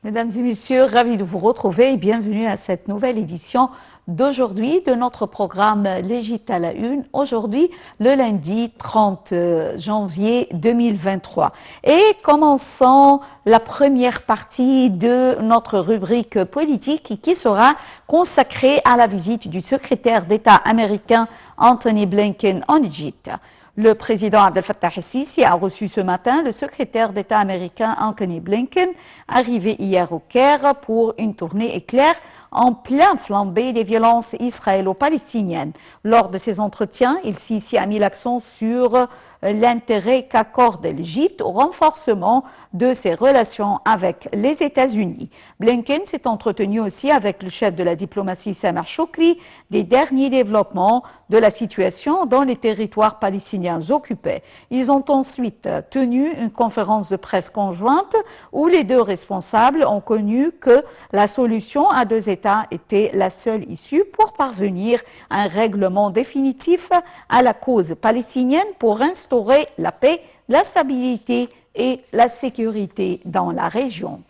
Mesdames et messieurs, ravi de vous retrouver et bienvenue à cette nouvelle édition d'aujourd'hui de notre programme L'Égypte à la une. Aujourd'hui, le lundi 30 janvier 2023. Et commençons la première partie de notre rubrique politique qui sera consacrée à la visite du secrétaire d'État américain Anthony Blinken en Égypte. Le président Abdel Fattah el-Sisi a reçu ce matin le secrétaire d'État américain Anthony Blinken, arrivé hier au Caire pour une tournée éclair en plein flambée des violences israélo-palestiniennes. Lors de ces entretiens, el-Sisi a mis l'accent sur l'intérêt qu'accorde l'Égypte au renforcement de ses relations avec les États-Unis. Blinken s'est entretenu aussi avec le chef de la diplomatie Sameh Choukri des derniers développements de la situation dans les territoires palestiniens occupés. Ils ont ensuite tenu une conférence de presse conjointe où les deux responsables ont connu que la solution à deux États était la seule issue pour parvenir à un règlement définitif à la cause palestinienne pour instaurer la paix, la stabilité et la sécurité dans la région.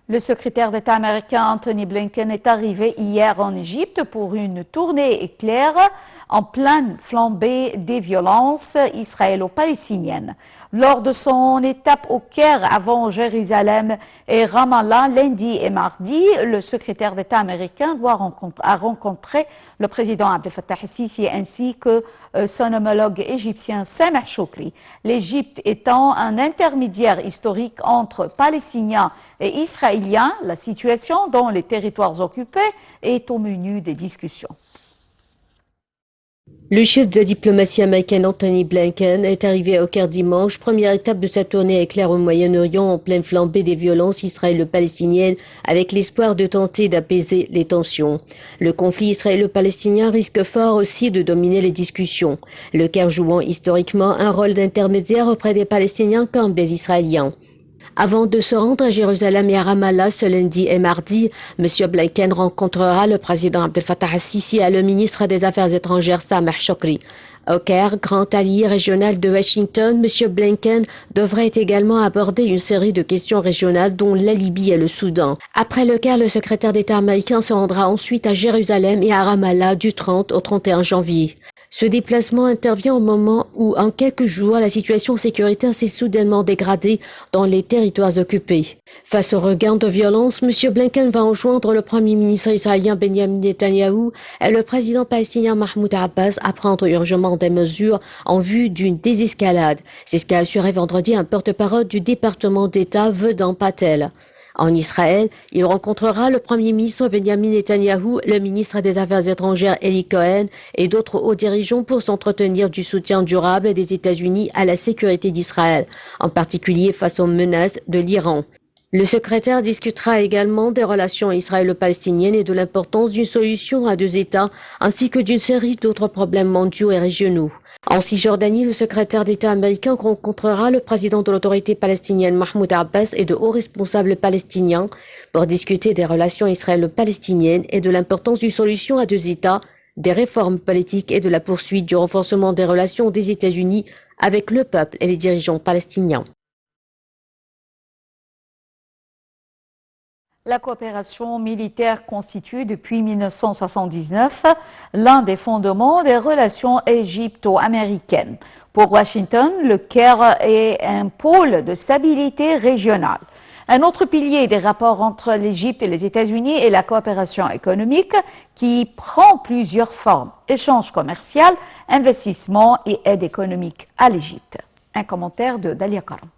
Le secrétaire d'État américain Anthony Blinken est arrivé hier en Égypte pour une tournée éclair en pleine flambée des violences israélo-palestiniennes. Lors de son étape au Caire avant Jérusalem et Ramallah lundi et mardi, le secrétaire d'État américain a rencontré le président Abdel Fattah el-Sisi ainsi que son homologue égyptien Sameh Choukri. L'Égypte étant un intermédiaire historique entre Palestiniens et Israéliens, la situation dans les territoires occupés est au menu des discussions. Le chef de la diplomatie américaine Anthony Blinken est arrivé au Caire dimanche, première étape de sa tournée éclair au Moyen-Orient en pleine flambée des violences israélo-palestiniennes avec l'espoir de tenter d'apaiser les tensions. Le conflit israélo-palestinien risque fort aussi de dominer les discussions, le Caire jouant historiquement un rôle d'intermédiaire auprès des Palestiniens comme des Israéliens. Avant de se rendre à Jérusalem et à Ramallah ce lundi et mardi, M. Blinken rencontrera le président Abdel Fattah el-Sisi et le ministre des Affaires étrangères Sameh Choukri. Au Caire, grand allié régional de Washington, M. Blinken devrait également aborder une série de questions régionales dont la Libye et le Soudan. Après le Caire, le secrétaire d'État américain se rendra ensuite à Jérusalem et à Ramallah du 30 au 31 janvier. Ce déplacement intervient au moment où, en quelques jours, la situation sécuritaire s'est soudainement dégradée dans les territoires occupés. Face au regain de violence, M. Blinken va enjoindre le Premier ministre israélien Benjamin Netanyahou et le président palestinien Mahmoud Abbas à prendre urgemment des mesures en vue d'une désescalade. C'est ce qu'a assuré vendredi un porte-parole du département d'État Vedan Patel. En Israël, il rencontrera le Premier ministre Benjamin Netanyahou, le ministre des Affaires étrangères Eli Cohen et d'autres hauts dirigeants pour s'entretenir du soutien durable des États-Unis à la sécurité d'Israël, en particulier face aux menaces de l'Iran. Le secrétaire discutera également des relations israélo-palestiniennes et de l'importance d'une solution à deux États, ainsi que d'une série d'autres problèmes mondiaux et régionaux. En Cisjordanie, le secrétaire d'État américain rencontrera le président de l'autorité palestinienne Mahmoud Abbas et de hauts responsables palestiniens pour discuter des relations israélo-palestiniennes et de l'importance d'une solution à deux États, des réformes politiques et de la poursuite du renforcement des relations des États-Unis avec le peuple et les dirigeants palestiniens. La coopération militaire constitue depuis 1979 l'un des fondements des relations égypto-américaines. Pour Washington, le Caire est un pôle de stabilité régionale. Un autre pilier des rapports entre l'Égypte et les États-Unis est la coopération économique qui prend plusieurs formes: échanges commerciaux, investissements et aide économique à l'Égypte. Un commentaire de Dalia Karam.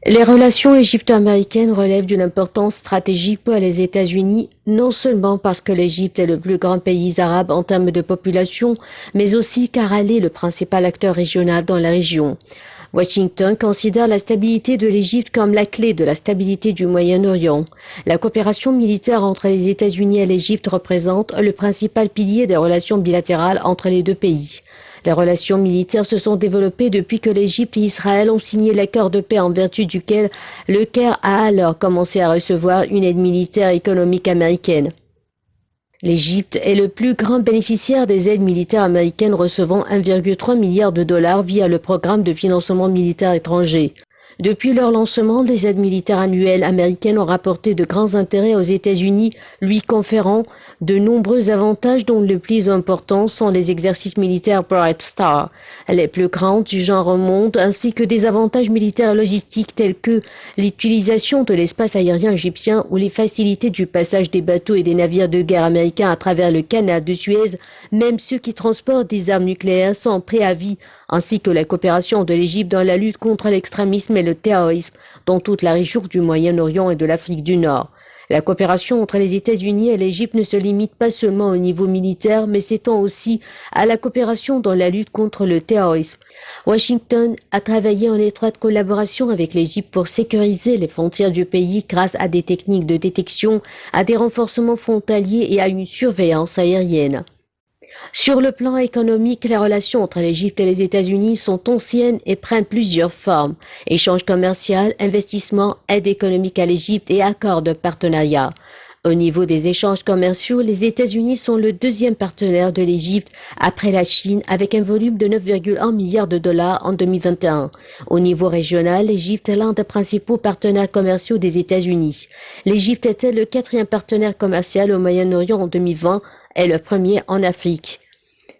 Les relations égypto-américaines relèvent d'une importance stratégique pour les États-Unis, non seulement parce que l'Égypte est le plus grand pays arabe en termes de population, mais aussi car elle est le principal acteur régional dans la région. Washington considère la stabilité de l'Égypte comme la clé de la stabilité du Moyen-Orient. La coopération militaire entre les États-Unis et l'Égypte représente le principal pilier des relations bilatérales entre les deux pays. Les relations militaires se sont développées depuis que l'Égypte et Israël ont signé l'accord de paix en vertu duquel le Caire a alors commencé à recevoir une aide militaire et économique américaine. L'Égypte est le plus grand bénéficiaire des aides militaires américaines, recevant 1,3 milliard de dollars via le programme de financement militaire étranger. Depuis leur lancement, les aides militaires annuelles américaines ont rapporté de grands intérêts aux États-Unis, lui conférant de nombreux avantages dont le plus important sont les exercices militaires Bright Star, les plus grands du genre au monde, ainsi que des avantages militaires logistiques tels que l'utilisation de l'espace aérien égyptien ou les facilités du passage des bateaux et des navires de guerre américains à travers le canal de Suez, même ceux qui transportent des armes nucléaires sans préavis, ainsi que la coopération de l'Égypte dans la lutte contre l'extrémisme et le terrorisme dans toute la région du Moyen-Orient et de l'Afrique du Nord. La coopération entre les États-Unis et l'Égypte ne se limite pas seulement au niveau militaire, mais s'étend aussi à la coopération dans la lutte contre le terrorisme. Washington a travaillé en étroite collaboration avec l'Égypte pour sécuriser les frontières du pays grâce à des techniques de détection, à des renforcements frontaliers et à une surveillance aérienne. Sur le plan économique, les relations entre l'Égypte et les États-Unis sont anciennes et prennent plusieurs formes. Échanges commerciaux, investissements, aide économique à l'Égypte et accords de partenariat. Au niveau des échanges commerciaux, les États-Unis sont le deuxième partenaire de l'Égypte après la Chine avec un volume de 9,1 milliards de dollars en 2021. Au niveau régional, l'Égypte est l'un des principaux partenaires commerciaux des États-Unis. L'Égypte était le quatrième partenaire commercial au Moyen-Orient en 2020 et le premier en Afrique.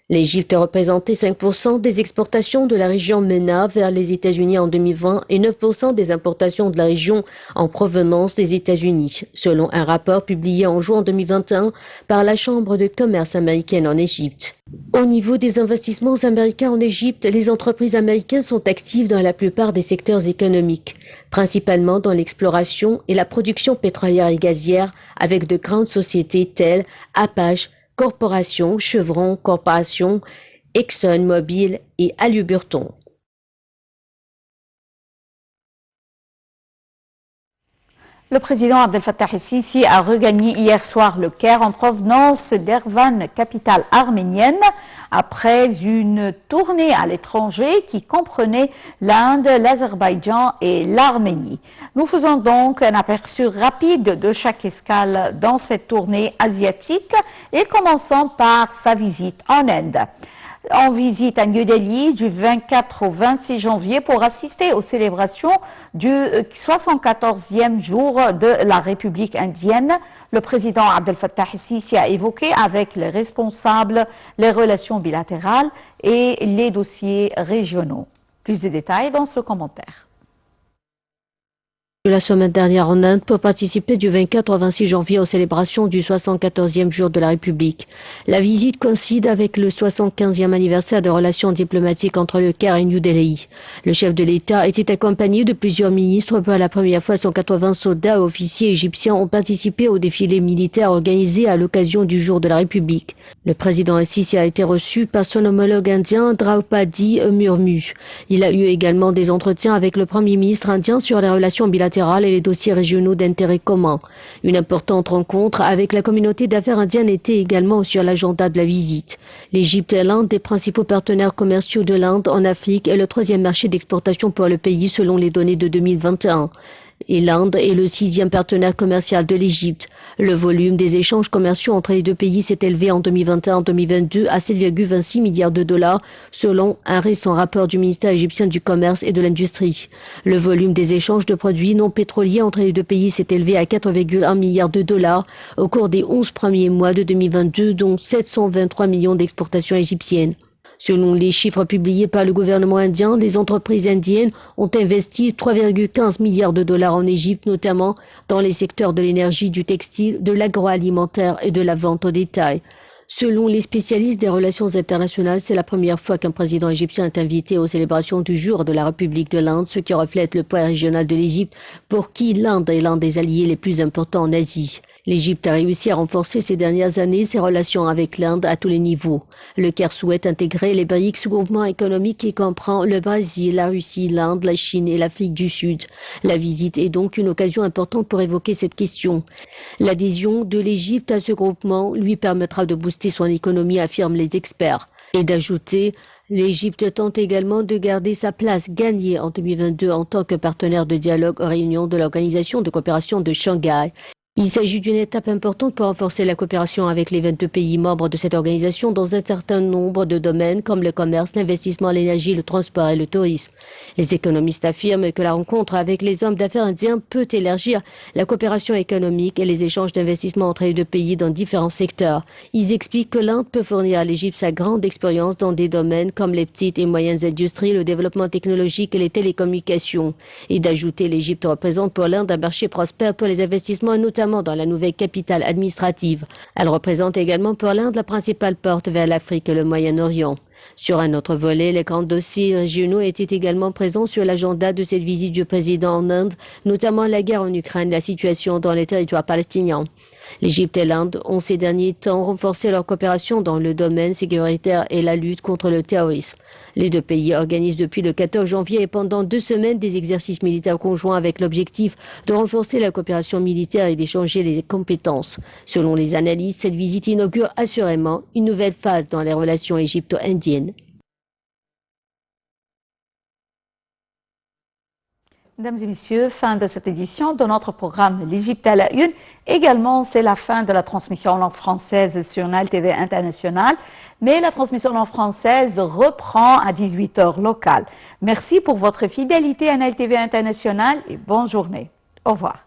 L'Égypte représentait 5% des exportations de la région MENA vers les États-Unis en 2020 et 9% des importations de la région en provenance des États-Unis, selon un rapport publié en juin 2021 par la Chambre de commerce américaine en Égypte. Au niveau des investissements américains en Égypte, les entreprises américaines sont actives dans la plupart des secteurs économiques, principalement dans l'exploration et la production pétrolière et gazière avec de grandes sociétés telles Apache, Corporation, Chevron Corporation, ExxonMobil et Halliburton. Le président Abdel Fattah el-Sisi a regagné hier soir le Caire en provenance d'Erevan, capitale arménienne, après une tournée à l'étranger qui comprenait l'Inde, l'Azerbaïdjan et l'Arménie. Nous faisons donc un aperçu rapide de chaque escale dans cette tournée asiatique et commençons par sa visite en Inde. En visite à New Delhi du 24 au 26 janvier pour assister aux célébrations du 74e jour de la République indienne. Le président Abdel Fattah el-Sisi a évoqué avec les responsables les relations bilatérales et les dossiers régionaux. Plus de détails dans ce commentaire. La semaine dernière en Inde pour participer du 24 au 26 janvier aux célébrations du 74e jour de la République. La visite coïncide avec le 75e anniversaire des relations diplomatiques entre le Caire et New Delhi. Le chef de l'État était accompagné de plusieurs ministres. Pour la première fois, 180 soldats et officiers égyptiens ont participé au défilé militaire organisé à l'occasion du jour de la République. Le président el-Sisi a été reçu par son homologue indien Draupadi Murmu. Il a eu également des entretiens avec le premier ministre indien sur les relations bilatérales et les dossiers régionaux d'intérêt commun. Une importante rencontre avec la communauté d'affaires indienne était également sur l'agenda de la visite. L'Égypte est l'un des principaux partenaires commerciaux de l'Inde en Afrique et le troisième marché d'exportation pour le pays selon les données de 2021. Et l'Inde est le sixième partenaire commercial de l'Égypte. Le volume des échanges commerciaux entre les deux pays s'est élevé en 2021-2022 à 7,26 milliards de dollars, selon un récent rapport du ministère égyptien du Commerce et de l'Industrie. Le volume des échanges de produits non pétroliers entre les deux pays s'est élevé à 4,1 milliards de dollars au cours des 11 premiers mois de 2022, dont 723 millions d'exportations égyptiennes. Selon les chiffres publiés par le gouvernement indien, les entreprises indiennes ont investi 3,15 milliards de dollars en Égypte, notamment dans les secteurs de l'énergie, du textile, de l'agroalimentaire et de la vente au détail. Selon les spécialistes des relations internationales, c'est la première fois qu'un président égyptien est invité aux célébrations du jour de la République de l'Inde, ce qui reflète le poids régional de l'Égypte, pour qui l'Inde est l'un des alliés les plus importants en Asie. L'Égypte a réussi à renforcer ces dernières années ses relations avec l'Inde à tous les niveaux. Le Caire souhaite intégrer les BRICS, groupement économique qui comprend le Brésil, la Russie, l'Inde, la Chine et l'Afrique du Sud. La visite est donc une occasion importante pour évoquer cette question. L'adhésion de l'Égypte à ce groupement lui permettra de booster son économie, affirment les experts. Et d'ajouter, l'Égypte tente également de garder sa place gagnée en 2022 en tant que partenaire de dialogue aux réunions de l'Organisation de coopération de Shanghai. Il s'agit d'une étape importante pour renforcer la coopération avec les 22 pays membres de cette organisation dans un certain nombre de domaines comme le commerce, l'investissement, l'énergie, le transport et le tourisme. Les économistes affirment que la rencontre avec les hommes d'affaires indiens peut élargir la coopération économique et les échanges d'investissement entre les deux pays dans différents secteurs. Ils expliquent que l'Inde peut fournir à l'Égypte sa grande expérience dans des domaines comme les petites et moyennes industries, le développement technologique et les télécommunications. Et d'ajouter, l'Égypte représente pour l'Inde un marché prospère pour les investissements, notamment dans la nouvelle capitale administrative. Elle représente également pour l'Inde la principale porte vers l'Afrique et le Moyen-Orient. Sur un autre volet, les grands dossiers régionaux étaient également présents sur l'agenda de cette visite du président en Inde, notamment la guerre en Ukraine et la situation dans les territoires palestiniens. L'Égypte et l'Inde ont ces derniers temps renforcé leur coopération dans le domaine sécuritaire et la lutte contre le terrorisme. Les deux pays organisent depuis le 14 janvier et pendant 2 semaines des exercices militaires conjoints avec l'objectif de renforcer la coopération militaire et d'échanger les compétences. Selon les analystes, cette visite inaugure assurément une nouvelle phase dans les relations égypto-indiennes. Mesdames et messieurs, fin de cette édition de notre programme L'Égypte à la une. Également, c'est la fin de la transmission en langue française sur Nile TV International. Mais la transmission en langue française reprend à 18h locale. Merci pour votre fidélité à Nile TV International et bonne journée. Au revoir.